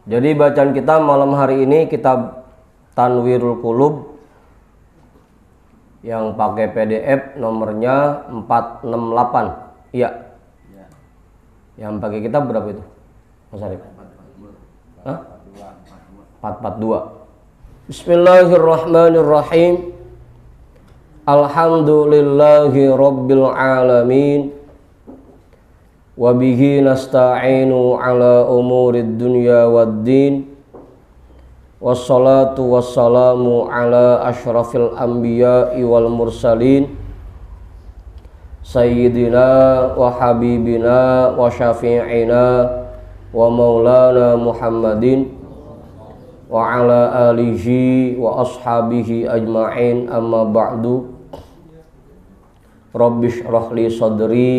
Jadi bacaan kita malam hari ini kitab Tanwirul Qulub yang pakai PDF nomornya 468. Iya. Yang pakai kitab berapa itu? Mas Arif? 442. Bismillahirrahmanirrahim. Alhamdulillahi rabbil alamin. Wabihi nasta'inu ala umurid dunya waddin. Wassalatu wassalamu ala ashrafil anbiya'i wal mursalin. Sayyidina wa habibina wa syafi'ina wa maulana Muhammadin wa ala alihi wa ashabihi ajma'in, amma ba'du. Rabbi shrah li sadri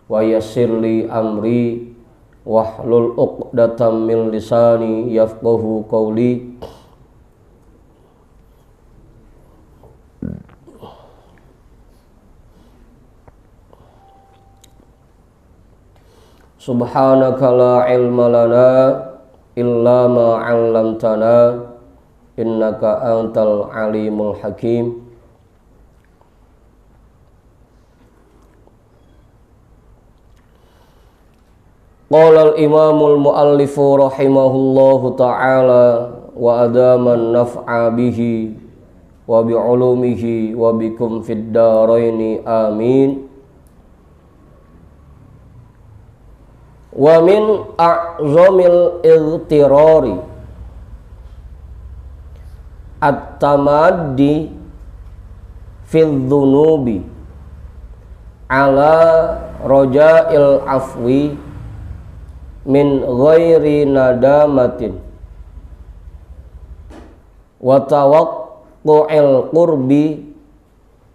wa yassir li amri wahlul 'uqdatam min lisani yafqahu qawli. Subhanaka la ilma lana illa ma 'allamtana innaka antal alimul hakim. Qala al-imamul muallifu rahimahullahu ta'ala wa adaman naf'a bihi wa bi'ulumihi wa bikum fid daraini amin. Wa min a'zamil igtirari at-tamaddi fil dhunubi ala raja'il afwi min ghairi nadamatin wa tawaqqu'il qurbi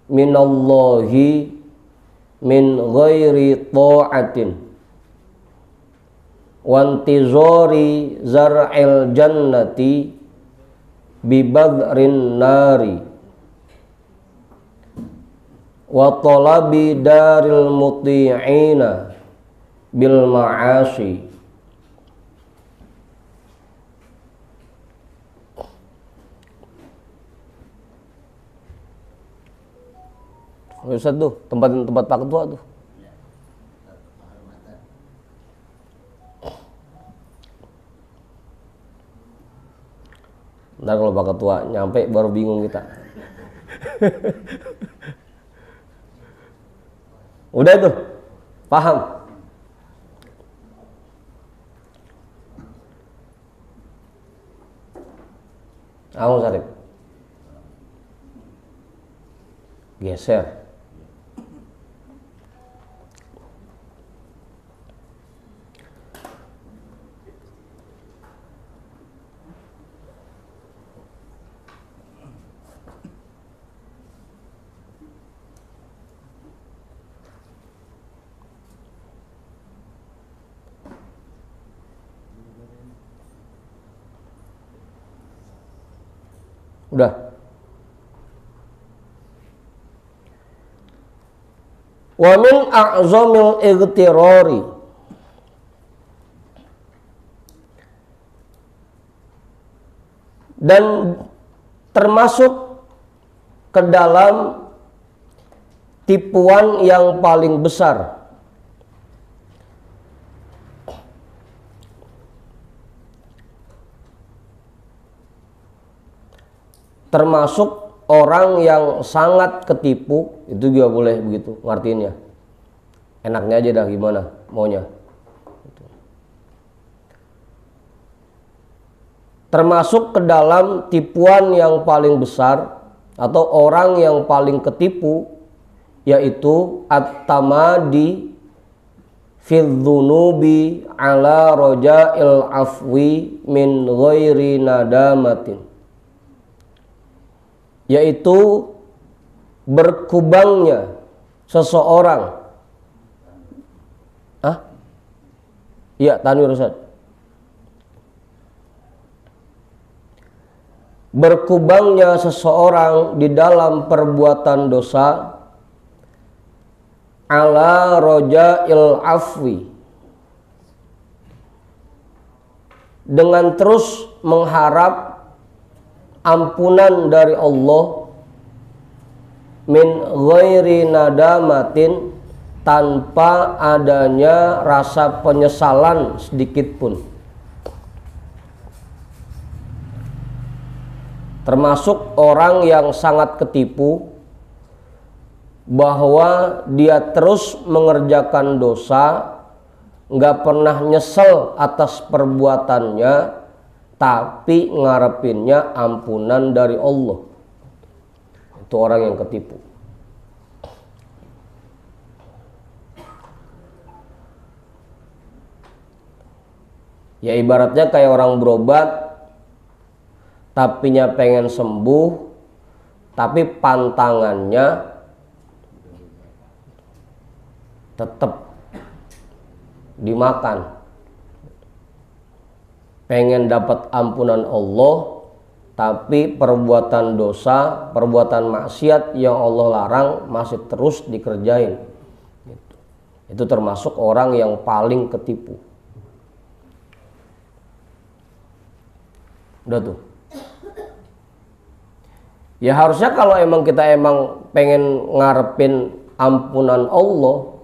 minallahi min ghairi ta'atin wa intizari zar'il jannati bibadrin nari wa talabi daril muti'ina bil ma'asi. Ustaz tuh, tempat Pak Ketua tuh. Ntar kalau Pak Ketua nyampe baru bingung kita. Udah tuh, paham? Aku Sarip. Geser. Udah. Wa min a'zamil igtirari, dan termasuk ke dalam tipuan yang paling besar termasuk orang yang sangat ketipu, itu juga boleh begitu ngartiinnya. Enaknya aja dah gimana maunya. Termasuk ke dalam tipuan yang paling besar atau orang yang paling ketipu, yaitu at-tamadi fil dhunubi ala raja'il afwi min ghairi nadamatin, yaitu berkubangnya seseorang. Iya, Tanwir Ustaz. Berkubangnya seseorang di dalam perbuatan dosa ala raja'il afwi, dengan terus mengharap ampunan dari Allah min ghairi nadamatin, tanpa adanya rasa penyesalan sedikit pun. Termasuk orang yang sangat ketipu bahwa dia terus mengerjakan dosa, nggak pernah nyesel atas perbuatannya, tapi ngarepinnya ampunan dari Allah. Itu orang yang ketipu. Ya ibaratnya kayak orang berobat, tapinya pengen sembuh, tapi pantangannya tetap dimakan. Pengen dapat ampunan Allah, tapi perbuatan dosa, perbuatan maksiat yang Allah larang masih terus dikerjain. Itu termasuk orang yang paling ketipu. Udah tuh. Ya harusnya kalau emang kita pengen ngarepin ampunan Allah,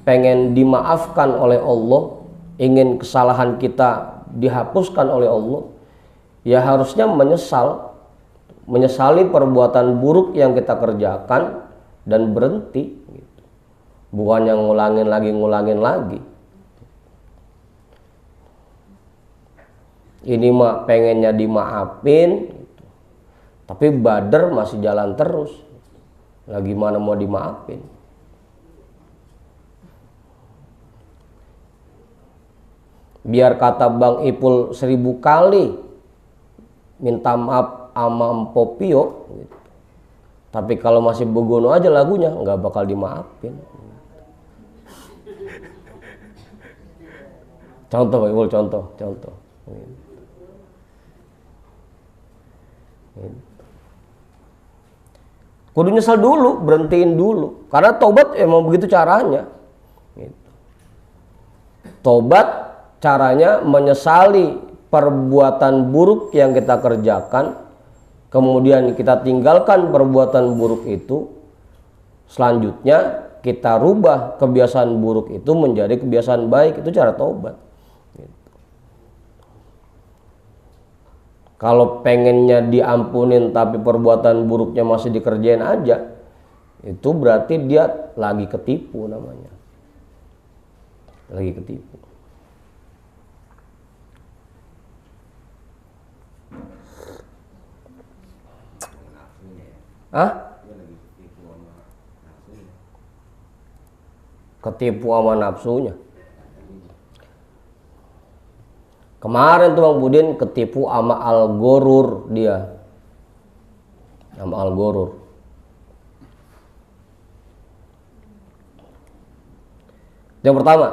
pengen dimaafkan oleh Allah, ingin kesalahan kita dihapuskan oleh Allah, ya harusnya menyesali perbuatan buruk yang kita kerjakan dan berhenti gitu. Bukannya ngulangin lagi. Ini mah pengennya dimaafin gitu. Tapi bader masih jalan terus. Lagi mana mau dimaafin? Biar kata Bang Ipul 1000 kali minta maaf sama Empopio gitu. Tapi kalau masih begono aja lagunya, nggak bakal dimaafin. Contoh Bang Ipul, contoh. Kudu nyesel dulu, berhentiin dulu. Karena tobat emang begitu caranya. Tobat caranya menyesali perbuatan buruk yang kita kerjakan, kemudian kita tinggalkan perbuatan buruk itu, selanjutnya kita rubah kebiasaan buruk itu menjadi kebiasaan baik. Itu cara tobat. Kalau pengennya diampunin tapi perbuatan buruknya masih dikerjain aja, itu berarti dia lagi ketipu namanya. Lagi ketipu. Ketipu sama nafsunya. Kemarin tuh Bang Budin ketipu sama al-ghurur dia. Sama al-ghurur. Yang pertama.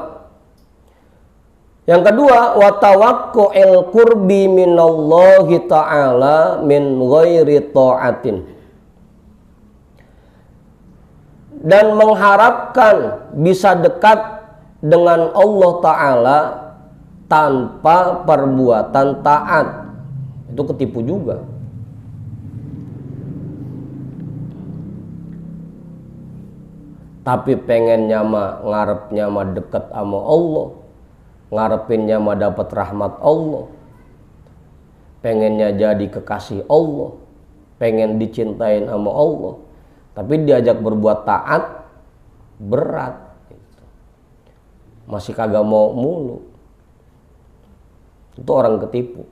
Yang kedua, wa tawaqqu'il qurbi minallahi ta'ala min ghairi ta'atin. Dan mengharapkan bisa dekat dengan Allah Ta'ala tanpa perbuatan taat. Itu ketipu juga. Tapi pengennya mah, ngarepnya mah dekat sama Allah, ngarepinnya mah dapat rahmat Allah, pengennya jadi kekasih Allah, pengen dicintain sama Allah, tapi diajak berbuat taat berat, masih kagak mau mulu. Itu orang ketipu.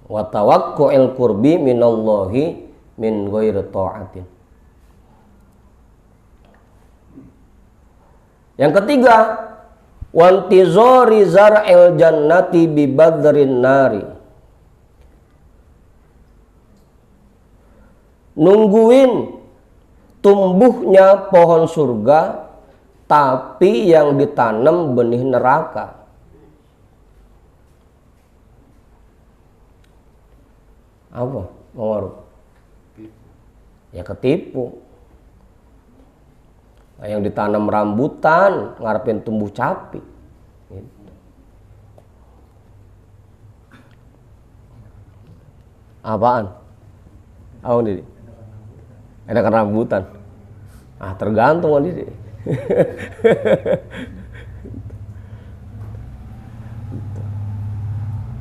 Wa tawaqqu'il qurbi minallahi min ghairi ta'atin. Yang ketiga, wantizori zar'il jannati bi badrin nari. Nungguin tumbuhnya pohon surga tapi yang ditanam benih neraka. Apa? Mengaruh? Ya ketipu. Yang ditanam rambutan ngarepin tumbuh capi. Apaan? Oh, Didi. Enakan rambutan. Ah, tergantung Didi.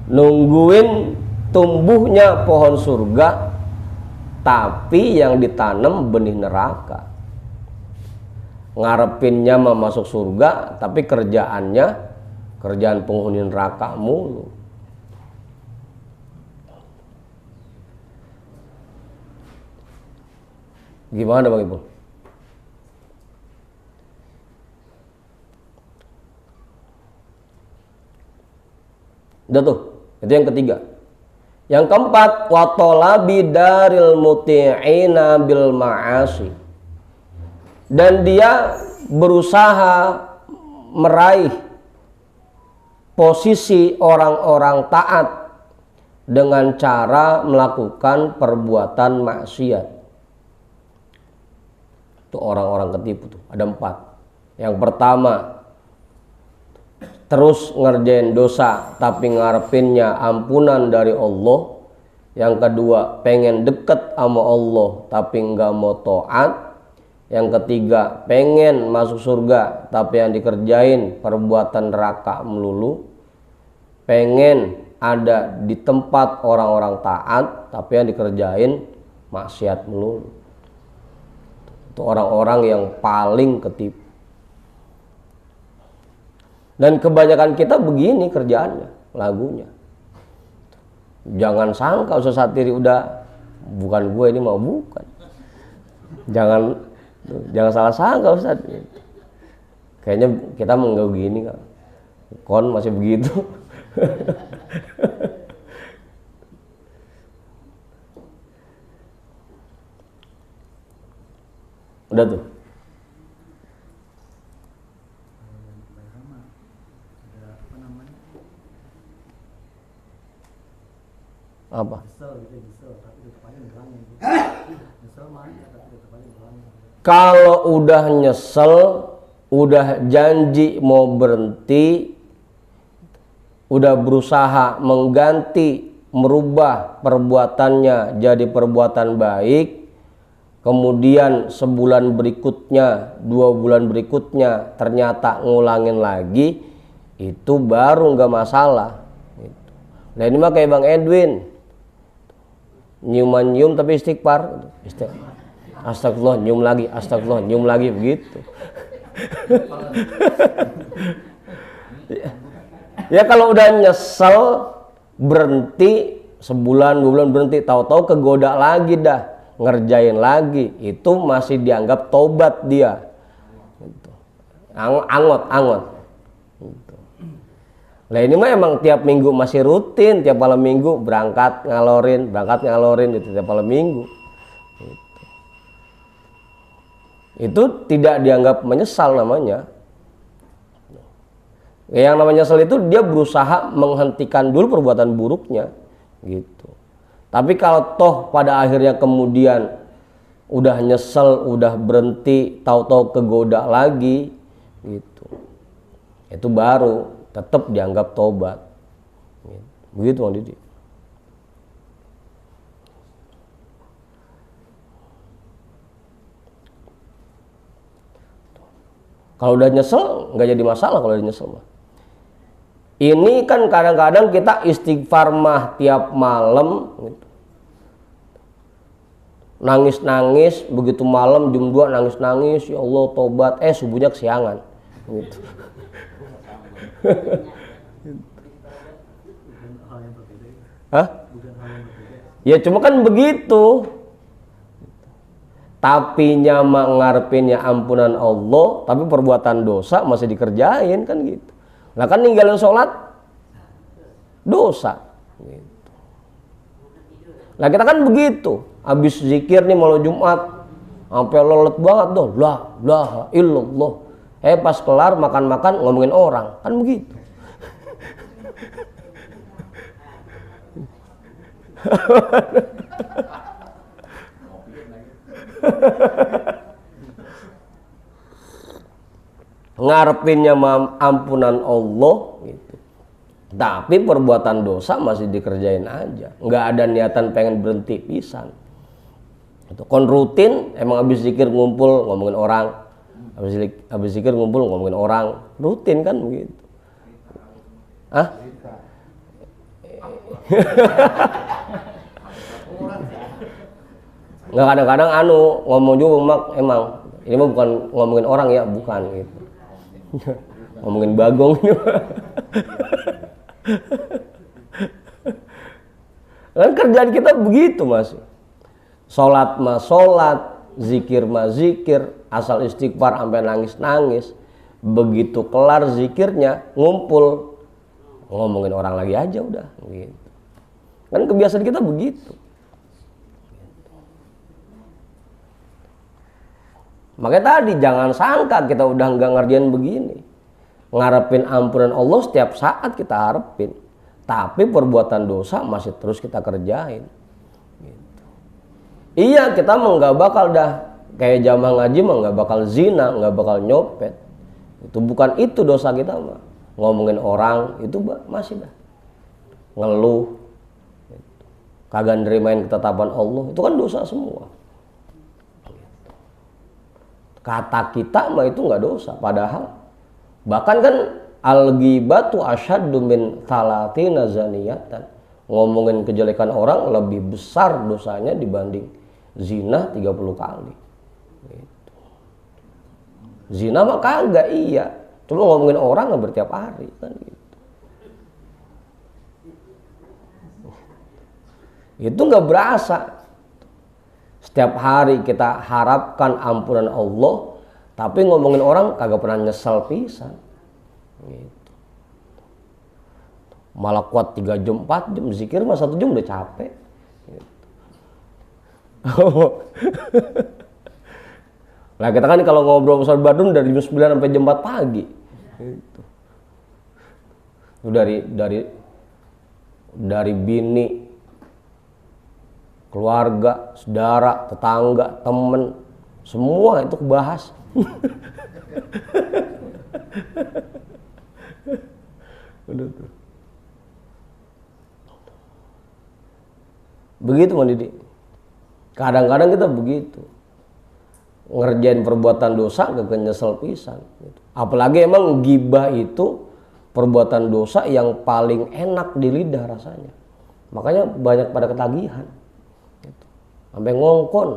Nungguin tumbuhnya pohon surga, tapi yang ditanam benih neraka. Ngarepinnya mau masuk surga, tapi kerjaan penghuni neraka mulu. Gimana Bang Ipul? Udah tuh, itu yang ketiga. Yang keempat, wa talabi daril muti'ina bil ma'asi. Dan dia berusaha meraih posisi orang-orang taat dengan cara melakukan perbuatan maksiat. Itu orang-orang ketipu tuh, ada 4. Yang pertama, terus ngerjain dosa tapi ngarepinnya ampunan dari Allah. Yang kedua, pengen deket sama Allah tapi nggak mau taat. Yang ketiga, pengen masuk surga tapi yang dikerjain perbuatan neraka melulu. Pengen ada di tempat orang-orang taat tapi yang dikerjain maksiat melulu. Itu orang-orang yang paling ketipu. Dan kebanyakan kita begini kerjaannya, lagunya. Jangan sangka Ustaz Satiri udah bukan gue ini mau bukan. Jangan salah sangka Ustaz. Kayaknya kita enggak begini kan. Kon masih begitu. Udah tuh. Apa? Kalau udah nyesel, udah janji mau berhenti, udah berusaha mengganti, merubah perbuatannya jadi perbuatan baik, kemudian sebulan berikutnya, 2 bulan berikutnya ternyata ngulangin lagi, itu baru nggak masalah. Nah ini mah kayak Bang Edwin, nyium tapi istighfar. Astagfirullah, nyium lagi, astagfirullah, nyium lagi, begitu. Ya kalau udah nyesel, berhenti, sebulan 2 bulan berhenti, tahu-tahu kegoda lagi dah, ngerjain lagi, itu masih dianggap tobat dia. Angot. Nah ini mah emang tiap minggu masih rutin, tiap malam minggu berangkat ngalorin gitu tiap malam minggu. Itu tidak dianggap menyesal namanya. Yang namanya nyesal itu dia berusaha menghentikan dulu perbuatan buruknya gitu. Tapi kalau toh pada akhirnya kemudian udah nyesel, udah berhenti, tahu-tahu kegoda lagi gitu. Itu baru tetap dianggap tobat. Begitu Bang Didi. Kalau udah nyesel nggak jadi masalah kalau udah nyesel mah. Ini kan kadang-kadang kita istighfar mah tiap malam gitu. Nangis-nangis begitu malam jam 2 nangis-nangis, ya Allah tobat, subuhnya kesiangan gitu. Hah? Ya cuma kan begitu. Tapi nyama ngarepinnya ampunan Allah, tapi perbuatan dosa masih dikerjain kan gitu. Nah kan ninggalin sholat dosa gitu. Nah kita kan begitu, habis zikir nih malam Jumat sampai lelet banget doh, la ilaha illallah. Pas kelar makan-makan ngomongin orang, kan begitu. Ngarepinnya ampunan Allah gitu. Tapi perbuatan dosa masih dikerjain aja, nggak ada niatan pengen berhenti pisan. Itu kon rutin, emang habis zikir ngumpul ngomongin orang, habis zikir ngumpul ngomongin orang, rutin kan begitu. Ah? Nggak, kadang-kadang ngomong juga mak, emang ini mah bukan ngomongin orang ya, bukan gitu. Ngomongin Bagong ini. Kan kerjaan kita begitu mas. Sholat mah sholat, zikir mah zikir, asal istighfar sampai nangis-nangis. Begitu kelar zikirnya, ngumpul ngomongin orang lagi aja udah gitu. Kan kebiasaan kita begitu. Makanya tadi jangan sangka kita udah nggak ngerjain begini. Ngarepin ampunan Allah setiap saat kita harapin. Tapi perbuatan dosa masih terus kita kerjain. Gitu. Iya, kita mah nggak bakal dah kayak jamaah ngaji mah nggak bakal zina, nggak bakal nyopet. Itu bukan itu dosa kita mah. Ngomongin orang itu masih dah. Ngeluh. Gitu. Kagak nerimain ketetapan Allah, itu kan dosa semua. Gitu. Kata kita mah itu nggak dosa, padahal bahkan kan al-ghibatu asyaddu min thalathina zaniyatan. Ngomongin kejelekan orang lebih besar dosanya dibanding zina 30 kali. Gitu. Zina mah kagak, iya. Cuma ngomongin orang nggak bertiap hari kan gitu. Itu nggak berasa. Setiap hari kita harapkan ampunan Allah, tapi ngomongin orang kagak pernah nyesel pisan. Gitu. Malah kuat 3 jam, 4 jam, zikir mah 1 jam udah capek. Gitu. Nah kita kan kalau ngobrol sama Badun dari jam 9 sampai jam 4 pagi. Gitu. Dari bini, keluarga, saudara, tetangga, temen, semua itu kebahas. Udah tuh. Begitu Mas Didi. Kadang-kadang kita begitu. Ngerjain perbuatan dosa gak nyesel pisan gitu. Apalagi emang ghibah itu perbuatan dosa yang paling enak di lidah rasanya. Makanya banyak pada ketagihan gitu. Sampai ngongkon.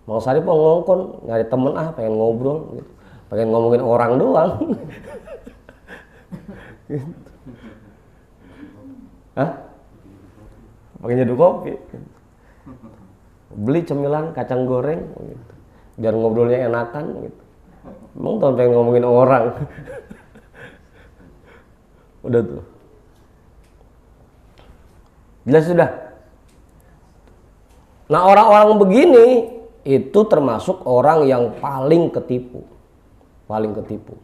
Mang Sarip mau ngongkon, nyari temen pengen ngobrol gitu. Pengen ngomongin orang doang. Gitu. Hah? Pakai nyeduh kopi. Beli cemilan kacang goreng gitu. Biar ngobrolnya enakan gitu. Emang tahun pengen ngomongin orang. Udah tuh. Jelas sudah. Nah orang-orang begini itu termasuk orang yang paling ketipu. Paling ketipu.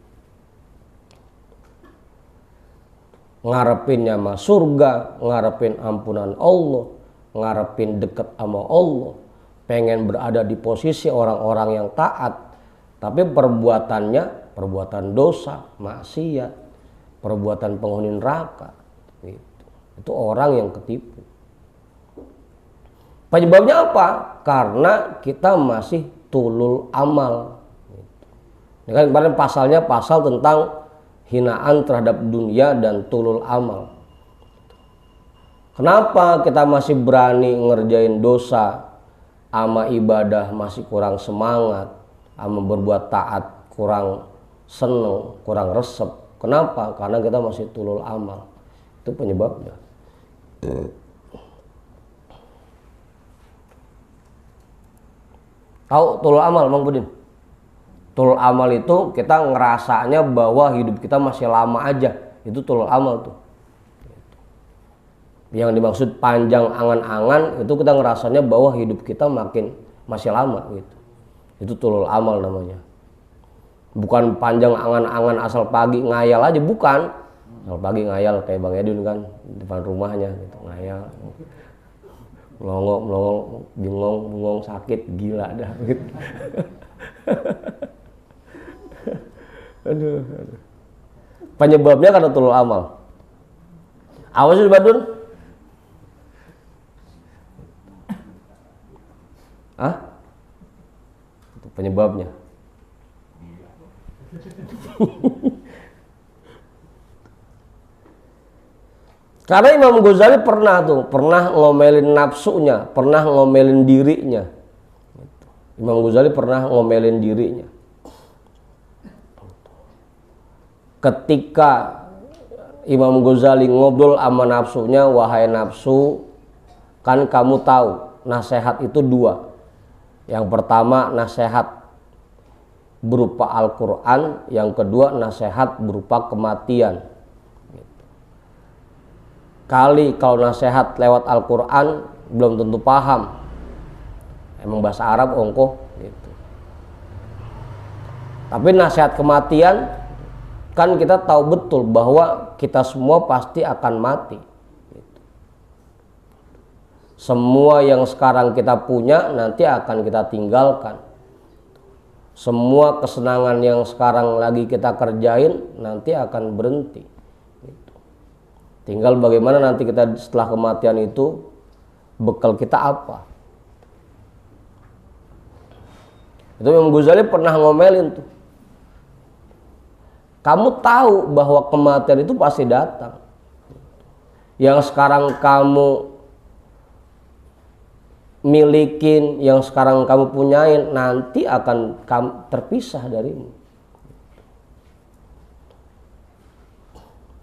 Ngarepinnya mah surga, ngarepin ampunan Allah, ngarepin deket sama Allah, pengen berada di posisi orang-orang yang taat, tapi perbuatannya perbuatan dosa, maksiat, perbuatan penghuni neraka. Gitu. Itu orang yang ketipu. Penyebabnya apa? Karena kita masih tulul amal. Ini kan kemarin pasalnya pasal tentang hinaan terhadap dunia dan tulul amal. Kenapa kita masih berani ngerjain dosa, ama ibadah masih kurang semangat, ama berbuat taat kurang seneng, kurang resep. Kenapa? Karena kita masih tulul amal. Itu penyebabnya. Tahu tulul amal, Bang Budin? Tulul amal itu kita ngerasanya bahwa hidup kita masih lama aja. Itu tulul amal tuh. Yang dimaksud panjang angan-angan itu kita ngerasanya bahwa hidup kita masih lama gitu. Itu tulul amal namanya. Bukan panjang angan-angan asal pagi ngayal aja, bukan. Asal pagi ngayal kayak Bang Edun kan depan rumahnya gitu, ngayal. Melongo, bengong, sakit, gila dah gitu. Aduh. Penyebabnya karena tulul amal. Awas itu Badun. Ah? Itu penyebabnya. Karena Imam Ghazali pernah ngomelin nafsunya, pernah ngomelin dirinya. Imam Ghazali pernah ngomelin dirinya. Ketika Imam Ghazali ngobrol sama nafsunya, wahai nafsu, kan kamu tahu nasihat itu dua. Yang pertama nasihat berupa Al-Quran, yang kedua nasihat berupa kematian. Kali kalau nasihat lewat Al-Quran belum tentu paham, emang bahasa Arab ongkoh gitu. Tapi nasihat kematian kan kita tahu betul bahwa kita semua pasti akan mati gitu. Semua yang sekarang kita punya nanti akan kita tinggalkan. Semua kesenangan yang sekarang lagi kita kerjain nanti akan berhenti. Tinggal bagaimana nanti kita setelah kematian itu bekal kita apa. Itu Imam Ghazali pernah ngomelin tuh. Kamu tahu bahwa kematian itu pasti datang. Yang sekarang kamu milikin, yang sekarang kamu punyain nanti akan terpisah darimu.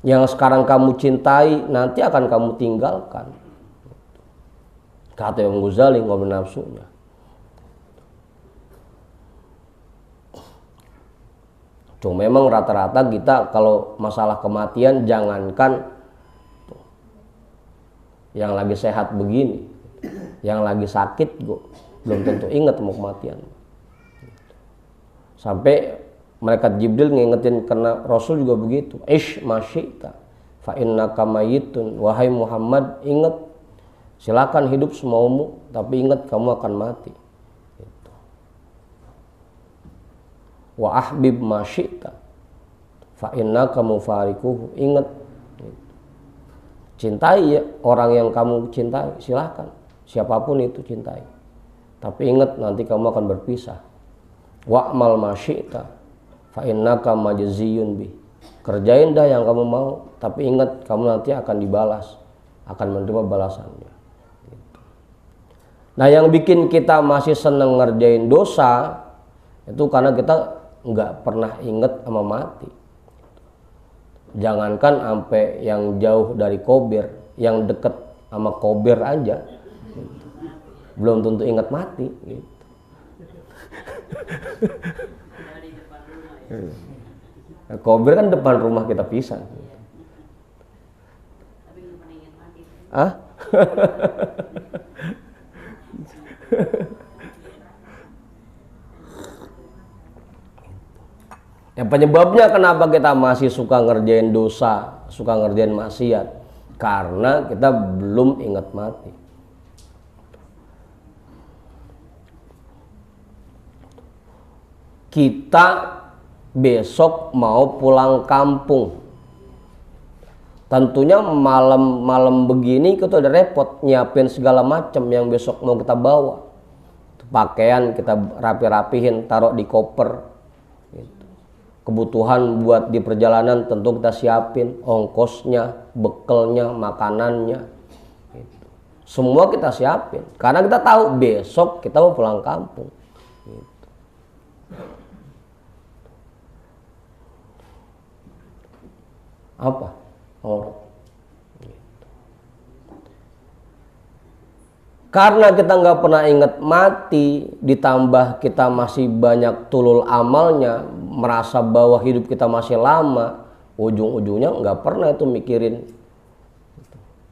Yang sekarang kamu cintai nanti akan kamu tinggalkan. Kata Imam Ghazali ngomong nafsunya. Cuma memang rata-rata kita kalau masalah kematian jangankan yang lagi sehat begini, yang lagi sakit belum tentu ingat mau kematian. Sampai malaikat Jibril ngingetin, karena Rasul juga begitu. Ish masyita fa innaka mayitun. Wahai Muhammad, ingat, silakan hidup semaumu, tapi ingat kamu akan mati. Gitu. Wa ahbib masyita fa innaka mufarikuhu. Ingat, gitu. Cintai ya orang yang kamu cintai, silakan, siapapun itu cintai. Tapi ingat nanti kamu akan berpisah. Wa'mal masyita fa innaka majziyun bi. Kerjain dah yang kamu mau, tapi ingat kamu nanti akan dibalas, akan menerima balasannya. Gitu. Nah, yang bikin kita masih seneng ngerjain dosa itu karena kita nggak pernah ingat sama mati. Jangankan sampai yang jauh dari kober, yang deket sama kober aja, gitu. Belum tentu ingat mati. Gitu. Kober kan depan rumah kita pisan. Tapi belum pernah ingat mati. Ah? Ya, penyebabnya kenapa kita masih suka ngerjain dosa, suka ngerjain maksiat, karena kita belum ingat mati. Kita besok mau pulang kampung. Tentunya malam-malam begini kita udah repot nyiapin segala macam yang besok mau kita bawa. Pakaian kita rapi-rapihin, taruh di koper. Gitu. Kebutuhan buat di perjalanan tentu kita siapin, ongkosnya, bekalnya, makanannya. Gitu. Semua kita siapin, karena kita tahu besok kita mau pulang kampung. Gitu. Apa? Gitu. Karena kita nggak pernah ingat mati, ditambah kita masih banyak tulul amalnya, merasa bahwa hidup kita masih lama, ujung-ujungnya nggak pernah itu mikirin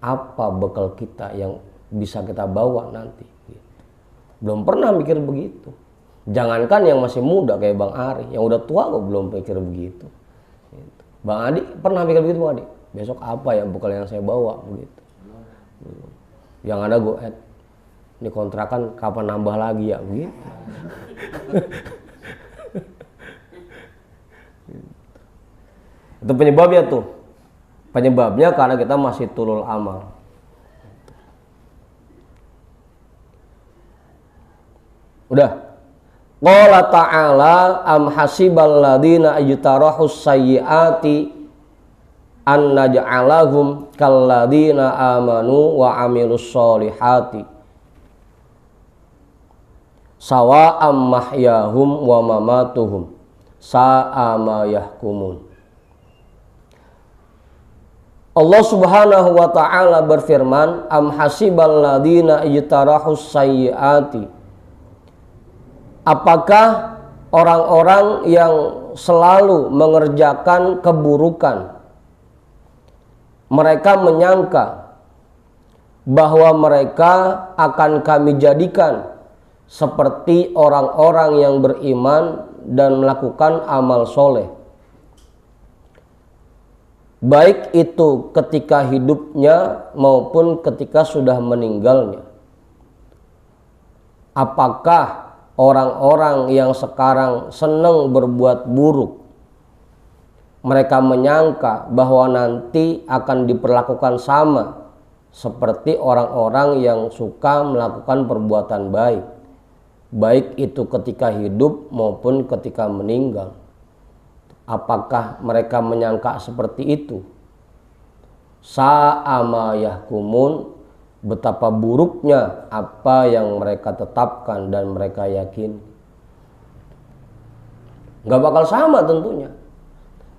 apa bekal kita yang bisa kita bawa nanti. Belum pernah mikir begitu. Jangankan yang masih muda kayak Bang Ari, yang udah tua kok belum mikir begitu. Bang Adi pernah mikir begitu, Bang Adi? Besok apa ya bekal yang saya bawa begitu. Yang ada gue ini kontrakan kapan nambah lagi ya begitu. Itu penyebabnya tuh. Penyebabnya karena kita masih tulul amal. Udah. Qala ta'ala am hasibal ladina ajtarahus sayyiati an naj'alahum kalladina amanu wa amilus solihati sawa'am mahyahum wa mamatuhum sa'a ma yahkumun. Allah Subhanahu wa ta'ala berfirman, am hasibal ladina ijtarahus sayyiati, apakah orang-orang yang selalu mengerjakan keburukan, mereka menyangka bahwa mereka akan kami jadikan seperti orang-orang yang beriman dan melakukan amal soleh, baik itu ketika hidupnya maupun ketika sudah meninggalnya. Apakah orang-orang yang sekarang senang berbuat buruk, mereka menyangka bahwa nanti akan diperlakukan sama seperti orang-orang yang suka melakukan perbuatan baik, baik itu ketika hidup maupun ketika meninggal? Apakah mereka menyangka seperti itu? Sa'a ma yahkumun, betapa buruknya apa yang mereka tetapkan dan mereka yakin. Gak bakal sama tentunya.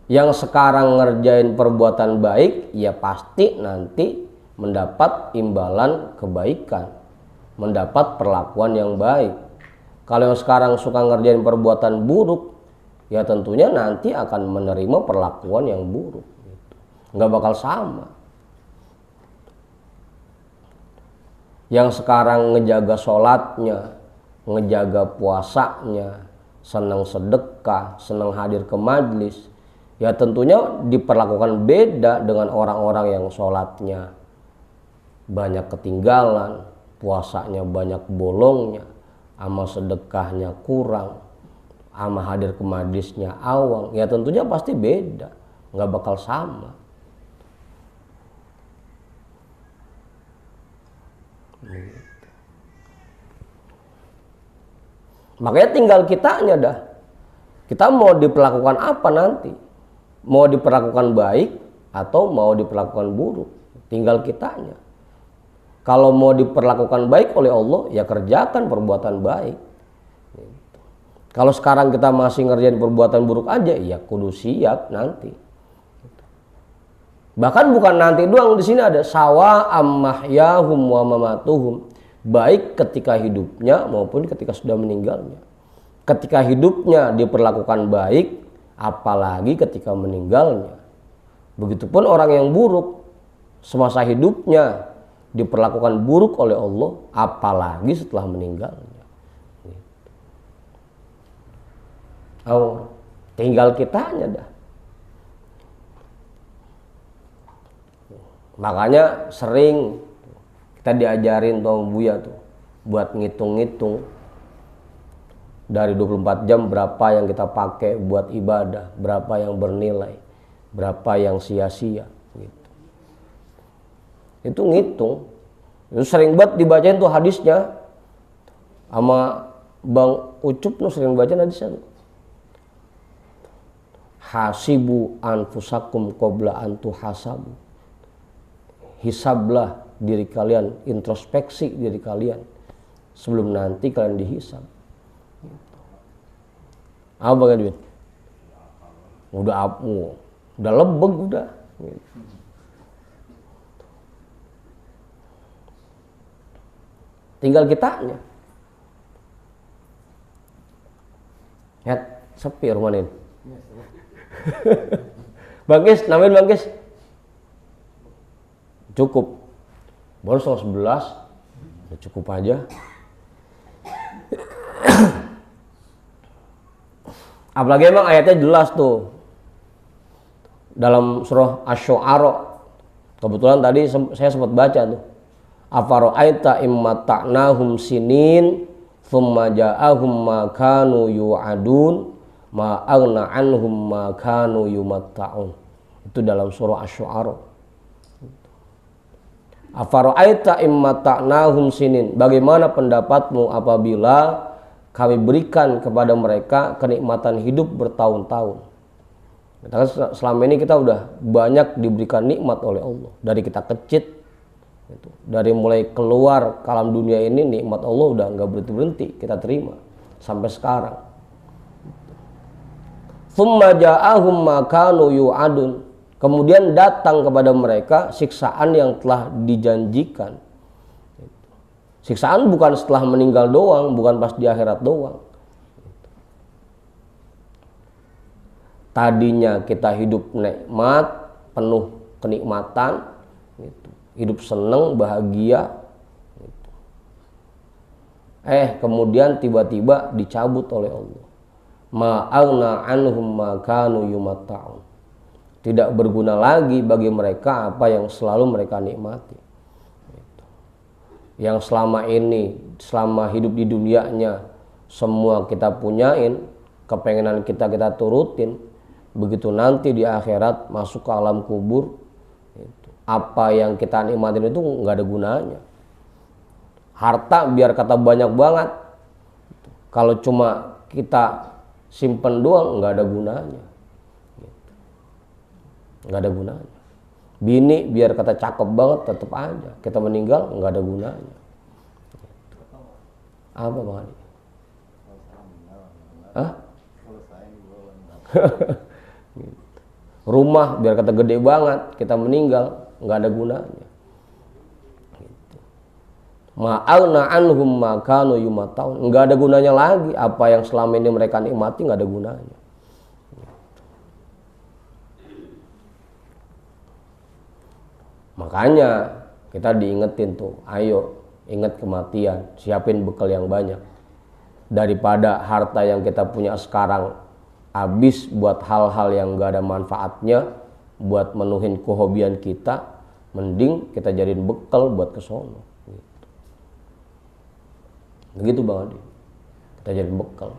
Yang sekarang ngerjain perbuatan baik, ya pasti nanti mendapat imbalan kebaikan, mendapat perlakuan yang baik. Kalau yang sekarang suka ngerjain perbuatan buruk, ya tentunya nanti akan menerima perlakuan yang buruk. Gak bakal sama. Yang sekarang ngejaga sholatnya, ngejaga puasanya, senang sedekah, senang hadir ke majlis, ya tentunya diperlakukan beda dengan orang-orang yang sholatnya banyak ketinggalan, puasanya banyak bolongnya, amal sedekahnya kurang, amal hadir ke majlisnya awang. Ya tentunya pasti beda, nggak bakal sama. Makanya tinggal kitanya dah. Kita mau diperlakukan apa nanti? Mau diperlakukan baik atau mau diperlakukan buruk? Tinggal kitanya. Kalau mau diperlakukan baik oleh Allah, ya kerjakan perbuatan baik. Kalau sekarang kita masih ngerjain perbuatan buruk aja, ya kudu siap nanti. Bahkan bukan nanti doang, di sini ada sawa'am mahyahum wa mamatuhum, baik ketika hidupnya maupun ketika sudah meninggalnya. Ketika hidupnya diperlakukan baik, apalagi ketika meninggalnya. Begitupun orang yang buruk, semasa hidupnya diperlakukan buruk oleh Allah, apalagi setelah meninggalnya. Oh, tinggal kitanya dah. Makanya sering kita diajarin tuh Buya tuh buat ngitung-ngitung dari 24 jam berapa yang kita pakai buat ibadah, berapa yang bernilai, berapa yang sia-sia gitu. Itu ngitung. Itu sering banget dibacain tuh hadisnya. Sama Bang Ucup tuh sering bacain hadisnya tuh. Hasibu anfusakum qabla an tuhasabu. Hisablah diri kalian, introspeksi diri kalian sebelum nanti kalian dihisab. Apa kan duit? Udah lebeg udah. Tinggal kitanya. Ya, sepi rumah ini. Bangkis, namain Bangkis. Cukup. Baru 11, ya cukup aja. Apalagi emang ayatnya jelas tuh. Dalam surah Asy-Syu'ara. Kebetulan tadi saya sempat baca tuh. Afara'aita immata'nahum sinin thumma ja'ahum ma kanu yu'adun ma aghna anhum ma kanu yumatta'un. Itu dalam surah Asy-Syu'ara. Afara'aita immata'nahum sinin. Bagaimana pendapatmu apabila kami berikan kepada mereka kenikmatan hidup bertahun-tahun. Selama ini kita udah banyak diberikan nikmat oleh Allah. Dari kita kecil, dari mulai keluar ke alam dunia ini, nikmat Allah udah nggak berhenti-berhenti kita terima sampai sekarang. Tsumma ja'ahum ma kanu yu'adun. Kemudian datang kepada mereka siksaan yang telah dijanjikan. Siksaan bukan setelah meninggal doang, bukan pas di akhirat doang. Tadinya kita hidup nikmat, penuh kenikmatan, hidup seneng, bahagia. Kemudian tiba-tiba dicabut oleh Allah. Ma'agna anhum ma kanu yumatta'un. Tidak berguna lagi bagi mereka apa yang selalu mereka nikmati. Yang selama ini, selama hidup di dunianya, semua kita punyain, kepengenan kita turutin. Begitu nanti di akhirat masuk ke alam kubur, apa yang kita nikmatin itu nggak ada gunanya. Harta biar kata banyak banget, kalau cuma kita simpen doang nggak ada gunanya. Nggak ada gunanya. Bini biar kata cakep banget tetap aja, kita meninggal nggak ada gunanya. Apa Bang Adi? Hah? Rumah biar kata gede banget, kita meninggal nggak ada gunanya. Ma'agna anhum ma kanu yumatta'un. Nggak ada gunanya lagi apa yang selama ini mereka nikmati, nggak ada gunanya. Makanya kita diingetin tuh, ayo ingat kematian, siapin bekal yang banyak. Daripada harta yang kita punya sekarang habis buat hal-hal yang gak ada manfaatnya, buat menuhin kehobian kita, mending kita jadiin bekal buat ke sono. Begitu Bang Adi, kita jadiin bekal.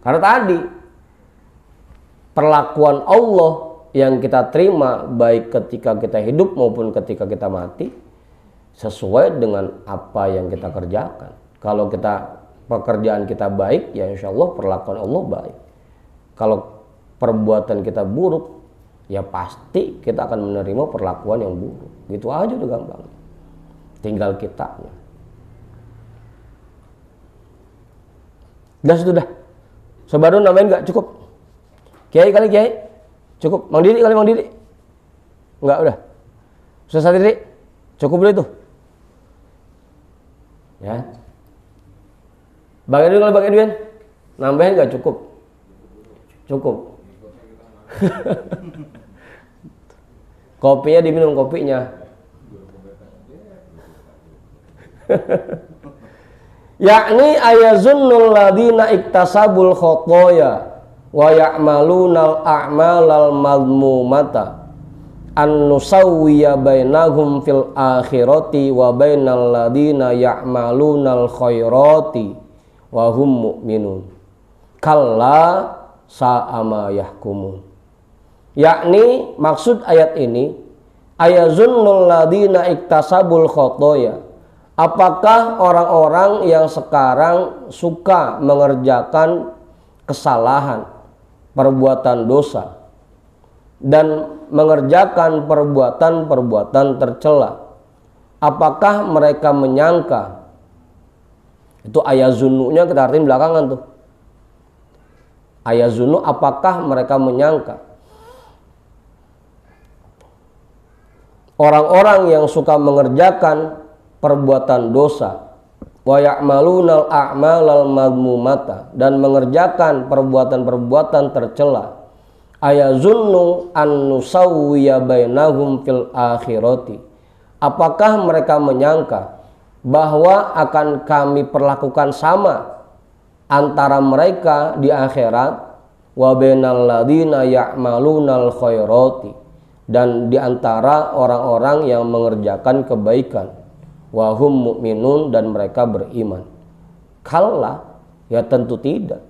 Karena tadi perlakuan Allah yang kita terima baik ketika kita hidup maupun ketika kita mati sesuai dengan apa yang kita kerjakan. Kalau pekerjaan kita baik, ya insya Allah perlakuan Allah baik. Kalau perbuatan kita buruk, ya pasti kita akan menerima perlakuan yang buruk. Gitu aja udah gampang. Tinggal kitanya. Udah sudah. Sebaru namain nggak cukup. Kiai kali Kiai. Cukup. Mang Didi kali Mang Didi. Enggak udah. Ustaz Didi. Cukup dulu itu. Ya. Bang Edwin kalau Bang Edwin nambahin nggak cukup? Cukup. Kopinya diminum kopinya. Yakni ayazunnul ladina iktasabul khotoya wa ya'malunal a'malal madmumata an nusawwiya bainahum fil akhirati wa bainal ladina ya'malunal khairati wa hum mu'minun kalla sa'ama yahkumun. Yakni maksud ayat ini ayazunnul ladina iktasabul khotoya, apakah orang-orang yang sekarang suka mengerjakan kesalahan, perbuatan dosa, dan mengerjakan perbuatan-perbuatan tercela, apakah mereka menyangka? Itu ayazunnunya kita artiin belakangan tuh. Ayazunnu, apakah mereka menyangka? Orang-orang yang suka mengerjakan perbuatan dosa, wa ya'malunal a'malal madmumata, dan mengerjakan perbuatan-perbuatan tercela, ayazunnu an nusawwiya bainahum fil akhirati, apakah mereka menyangka bahwa akan kami perlakukan sama antara mereka di akhirat, wa bainal ladzina ya'malunal khairati, dan di antara orang-orang yang mengerjakan kebaikan, wa hum mu'minun, dan mereka beriman. Kalla, ya tentu tidak,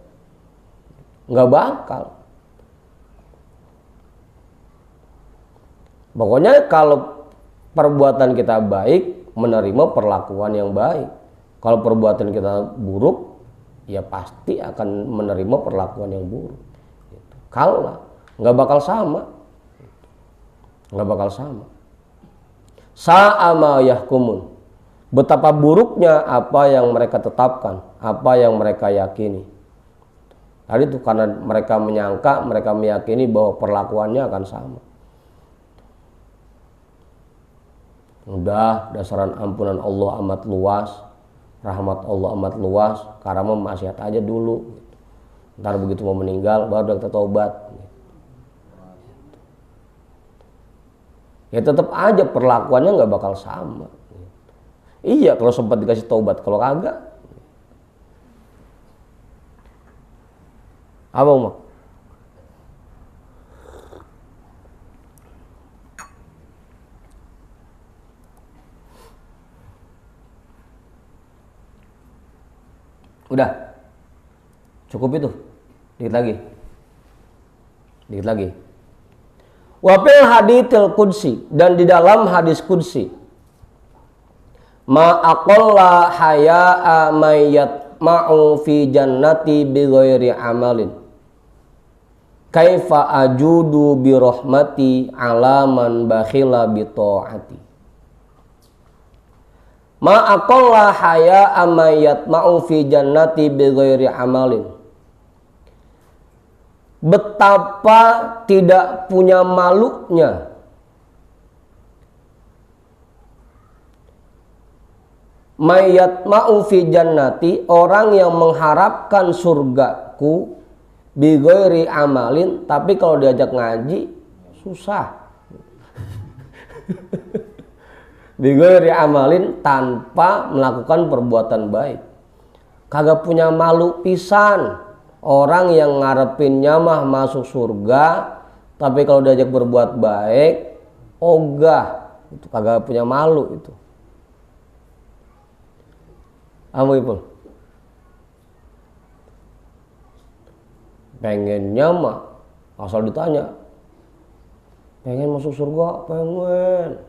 nggak bakal. Pokoknya kalau perbuatan kita baik, menerima perlakuan yang baik. Kalau perbuatan kita buruk, ya pasti akan menerima perlakuan yang buruk. Kalah, nggak bakal sama, nggak bakal sama. Sa'ama yahkumun, betapa buruknya apa yang mereka tetapkan, apa yang mereka yakini. Tadi itu karena mereka menyangka, mereka meyakini bahwa perlakuannya akan sama. Udah, dasaran ampunan Allah amat luas, rahmat Allah amat luas, karena maksiat aja dulu. Ntar begitu mau meninggal baru kita taubat. Ya tetap aja perlakuannya nggak bakal sama. Iya kalau sempat dikasih taubat, kalau kagak apa Umar? Udah cukup itu, dikit lagi. Wafil hadithil qudsi, dan di dalam hadis qudsi, ma aqalla haya'a mayyat ma'u fi jannati bi ghairi amalin, kaifa ajudu bi rahmati ala man bakhila bi ta'ati. Ma aqalla haya'a mayyat ma'u fi jannati bi ghairi amalin, betapa tidak punya malunya mayat ma'u fi jannati, orang yang mengharapkan surgaku, bi ghairi amalin, tapi kalau diajak ngaji susah. Bi ghairi amalin, tanpa melakukan perbuatan baik. Kagak punya malu pisan orang yang ngarepinnya mah masuk surga, tapi kalau diajak berbuat baik ogah, itu kagak punya malu itu. Apa itu? Pengennya mah asal ditanya, pengen masuk surga, pengen.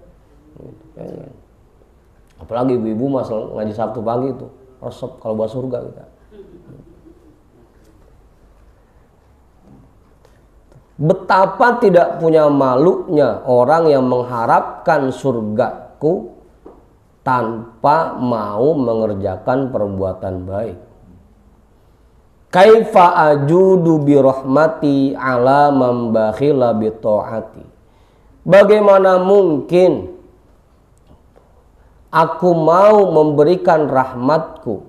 Apalagi ibu-ibu masal ngaji Sabtu pagi itu resep kalau buat surga kita. Betapa tidak punya malunya orang yang mengharapkan surgaku tanpa mau mengerjakan perbuatan baik. Kaifa ajudu bi rahmati ala man bakhila bi ta'ati. Bagaimana mungkin aku mau memberikan rahmatku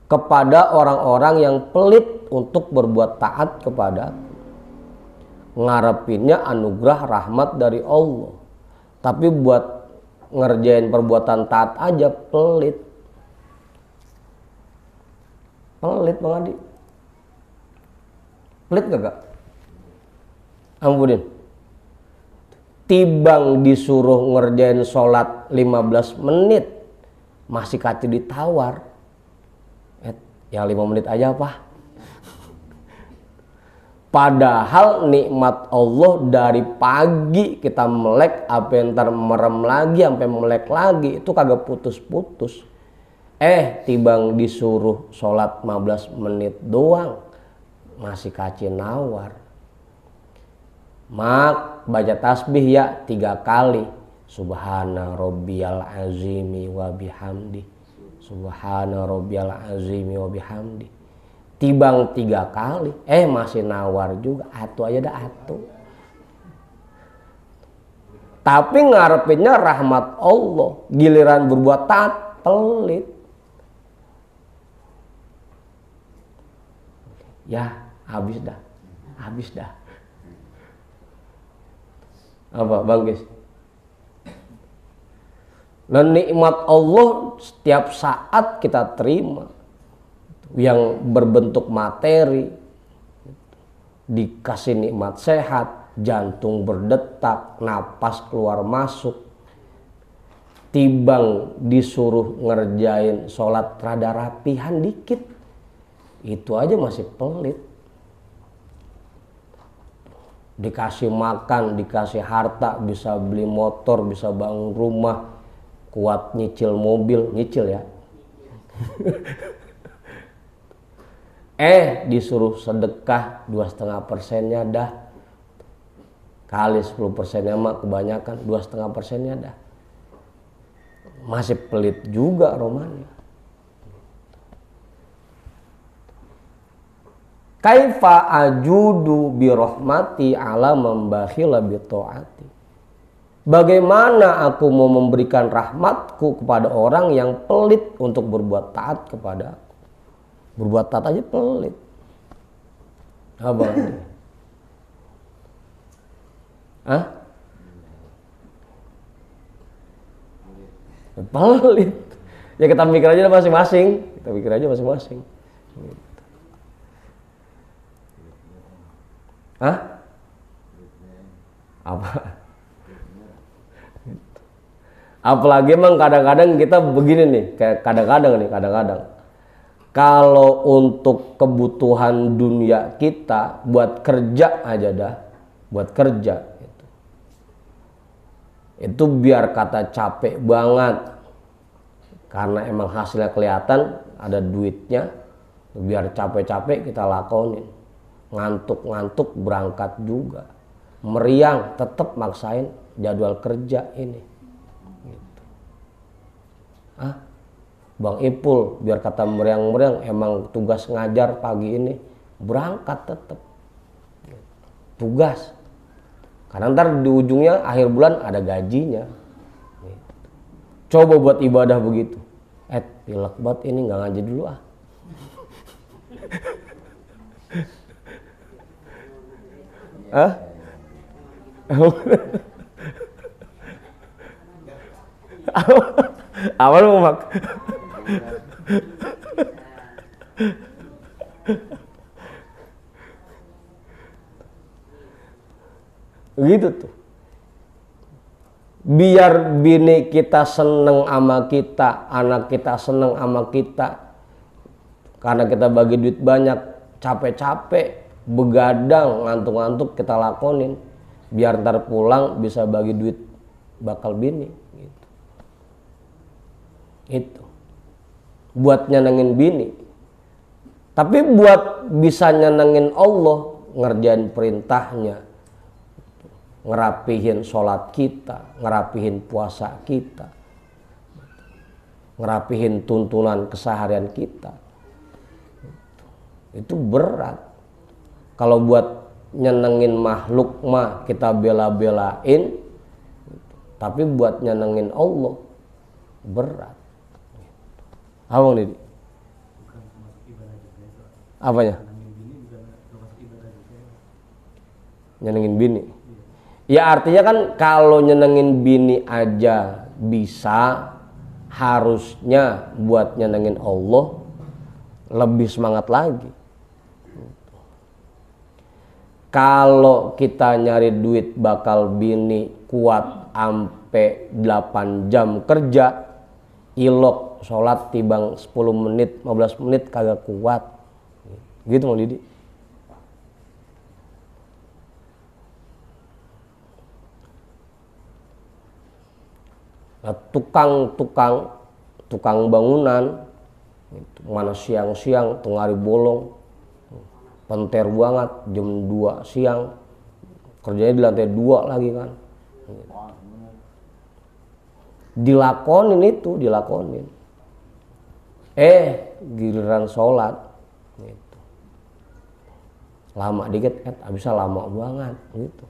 kepada orang-orang yang pelit untuk berbuat taat kepadaku. Ngarepinnya anugerah rahmat dari Allah, tapi buat ngerjain perbuatan taat aja pelit. Pelit Bang Adi. Pelit gak? Ampunin. Tibang disuruh ngerjain sholat 15 menit masih kati ditawar. Ya 5 menit aja apa? Padahal nikmat Allah dari pagi kita melek, apa ntar merem lagi sampai melek lagi, itu kagak putus-putus. Tibang disuruh sholat 15 menit doang masih kaci nawar. Mak baca tasbih ya 3 kali. Subhana rabbiyal azimi wa bihamdi. Subhana rabbiyal azimi wa bihamdi. Tibang 3 kali, masih nawar juga, atu aja dah atu. Tapi ngarepinnya rahmat Allah, giliran berbuat taat pelit. Ya habis dah. Apa Bang Gis? Dan nikmat Allah setiap saat kita terima. Yang berbentuk materi, dikasih nikmat sehat, jantung berdetak, napas keluar masuk. Tibang disuruh ngerjain sholat rada rapihan dikit, itu aja masih pelit. dikasih makan, dikasih harta, bisa beli motor, bisa bangun rumah, kuat nyicil mobil, nyicil ya. Disuruh sedekah 2,5%-nya dah, kali 10%-nya mah kebanyakan, 2,5%-nya dah, masih pelit juga romannya. Kaifa ajudu birahmati ala membakhila bitaati. Bagaimana aku mau memberikan rahmatku kepada orang yang pelit untuk berbuat taat kepada aku. Berbuat taat aja pelit. Apa? Hah? Pelit. Ya kita mikir aja masing-masing. Kita pikir aja masing-masing. Hah? Apa? Apalagi emang kadang-kadang kita begini nih, kayak kadang-kadang kalau untuk kebutuhan dunia kita, buat kerja aja dah, buat kerja gitu. Itu biar kata capek banget, karena emang hasilnya kelihatan, ada duitnya, biar capek-capek kita lakonin. Ngantuk-ngantuk berangkat juga, meriang tetap maksain jadwal kerja ini. Bang Ipul biar kata meriang-meriang, emang tugas ngajar pagi ini, berangkat tetap tugas, karena ntar di ujungnya akhir bulan ada gajinya. Coba buat ibadah begitu, pilek banget ini, nggak ngaji dulu ah. Apa lu mak? Gitu tuh. Biar bini kita seneng sama kita, anak kita seneng sama kita, karena kita bagi duit banyak, capek-capek, begadang, ngantuk-ngantuk kita lakonin, biar ntar pulang bisa bagi duit bakal bini. Gitu. Itu buat nyenengin bini. Tapi buat bisa nyenengin Allah, ngerjain perintahnya, ngerapihin sholat kita, ngerapihin puasa kita, ngerapihin tuntunan keseharian kita, itu berat. Kalau buat nyenengin makhluk mah kita bela-belain, tapi buat nyenengin Allah berat. Abang Didi, apanya? Nyenengin bini. Ya artinya kan kalau nyenengin bini aja bisa, harusnya buat nyenengin Allah lebih semangat lagi. Kalau kita nyari duit bakal bini kuat ampe 8 jam kerja, ilok sholat tibang 10 menit 15 menit kagak kuat. Gitu Mang Didi. Nah, tukang bangunan mana siang-siang tengah hari bolong, penter banget, jam 2 siang kerjanya di lantai 2 lagi kan. Dilakonin giliran sholat gitu. Lama dikit bisa lama banget gitu.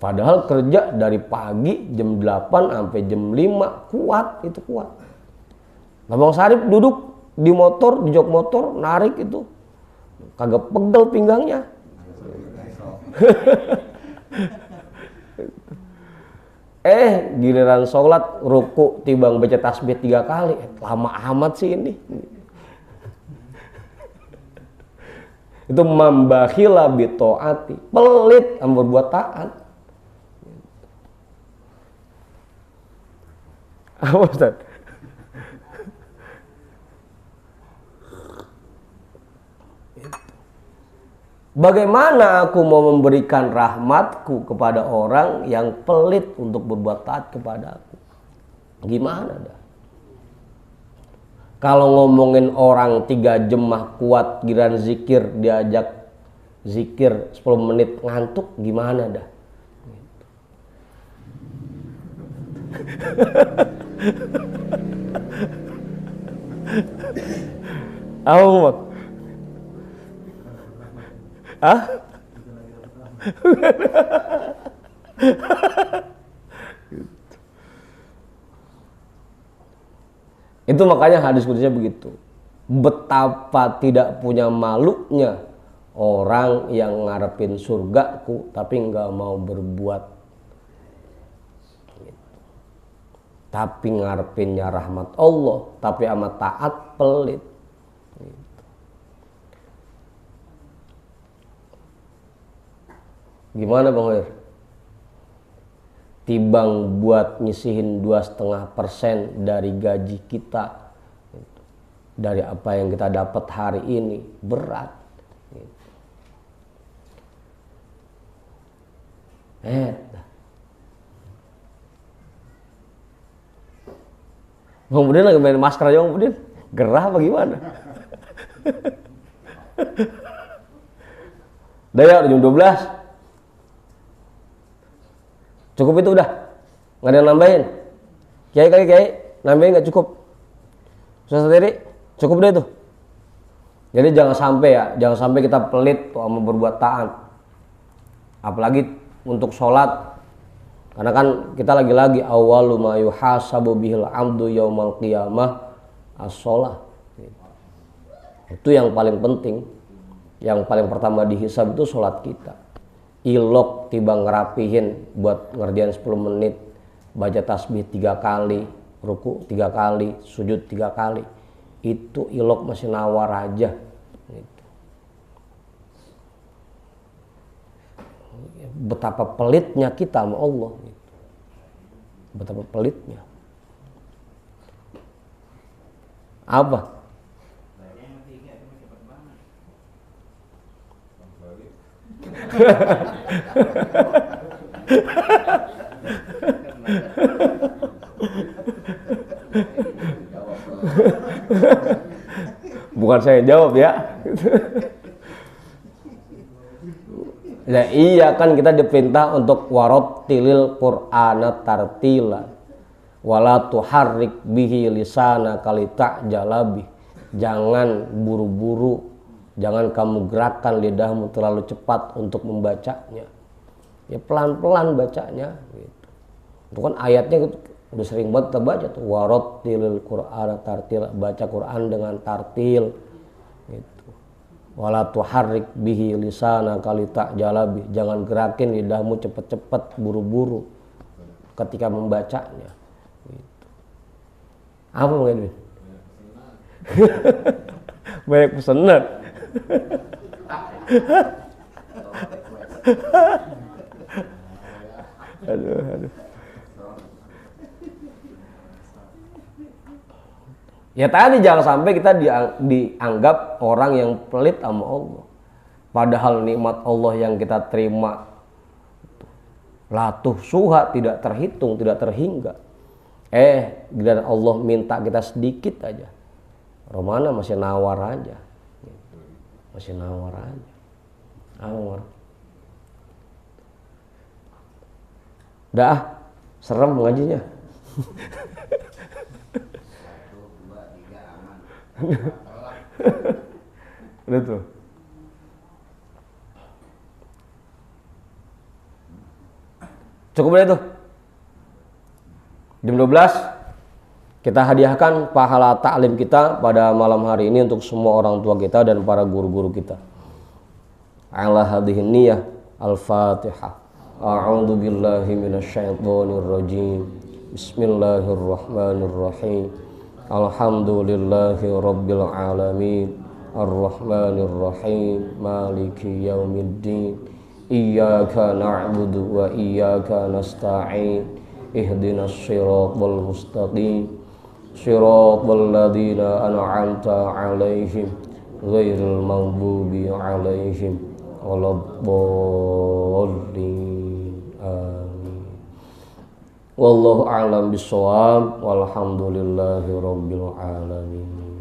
Padahal kerja dari pagi jam 8 sampai jam 5 kuat. Abang Sarip duduk di motor, di jok motor, narik itu kagak pegel pinggangnya. Giliran sholat ruku tibang baca tasbih 3 kali, lama amat sih ini. Itu mambakhila bitaati, pelit berbuat taat. Apa Ustaz? Itu. Bagaimana aku mau memberikan rahmatku kepada orang yang pelit untuk berbuat taat kepada aku? Gimana dah? Kalau ngomongin orang 3 jemah kuat giliran zikir, diajak zikir 10 menit ngantuk, gimana dah? Apa? Hah? Itu makanya hadis kudusinya begitu. Betapa tidak punya malunya orang yang ngarepin surgaku tapi nggak mau berbuat, tapi ngarepinnya rahmat Allah tapi amat taat pelit. Gimana Bang Hoir? Timbang buat nyisihin 2,5% dari gaji kita, dari apa yang kita dapat hari ini, berat. Bang Budin lagi main masker aja Bang Budin, gerah apa gimana? Udah ya, jam 12. Cukup itu udah, nggak ada yang nambahin. Kiai, nambahin nggak cukup. Susah sendiri, cukup deh tuh. Jadi jangan sampai kita pelit tuh sama berbuat taat. Apalagi untuk sholat, karena kan kita lagi-lagi awwalu ma yuhasabu bihil abdu yaumal qiyamah as-sholah. Itu yang paling penting, yang paling pertama dihisab itu sholat kita. Ilok tiba ngerapihin buat ngerjain 10 menit, baca tasbih 3 kali, ruku 3 kali, sujud 3 kali, itu ilok masih nawar aja gitu. Betapa pelitnya kita sama Allah gitu. Betapa pelitnya. Apa? Bukan saya jawab ya. Nah, iya kan kita diperintah untuk warattilil Qur'ana tartila wala tuharrik bihi lisana kalita'jalabi. Jangan buru-buru, jangan kamu gerakkan lidahmu terlalu cepat untuk membacanya. Ya pelan-pelan bacanya gitu. Itu kan ayatnya udah sering banget kita baca tuh, warattilil Qur'ana tartila, baca Quran dengan tartil gitu. Wala tuharrik bihi lisana kalita'jalabi, jangan gerakin lidahmu cepet-cepet buru-buru ketika membacanya gitu. Apa Bang Edwin? Banyak pesanan. Aduh. Ya tadi jangan sampai kita dianggap orang yang pelit sama Allah. Padahal nikmat Allah yang kita terima latuh suha, tidak terhitung, tidak terhingga. Dan Allah minta kita sedikit aja, Romana masih nawar aja. Masih nawar aja. Nawar. Dah, serem ngajinya. Udah tuh. Cukup deh tuh. Jam 12 kita hadiahkan pahala taklim kita pada malam hari ini untuk semua orang tua kita dan para guru-guru kita. Ala hadhihi niyyah al-Fatihah. A'udzu billahi minasyaitonir rajim. Bismillahirrahmanirrahim. Alhamdulillahi rabbil alamin. Ar-Rahmanir Rahim. Maliki yaumiddin. Iyyaka na'budu wa iyyaka nasta'in. Ihdinas siratal mustaqim. Siratal ladzina an'amta 'alaihim ghairil maghdubi 'alaihim waladdallin. Amin. Wallahu a'lam bishawab. Walhamdulillahi rabbil alamin.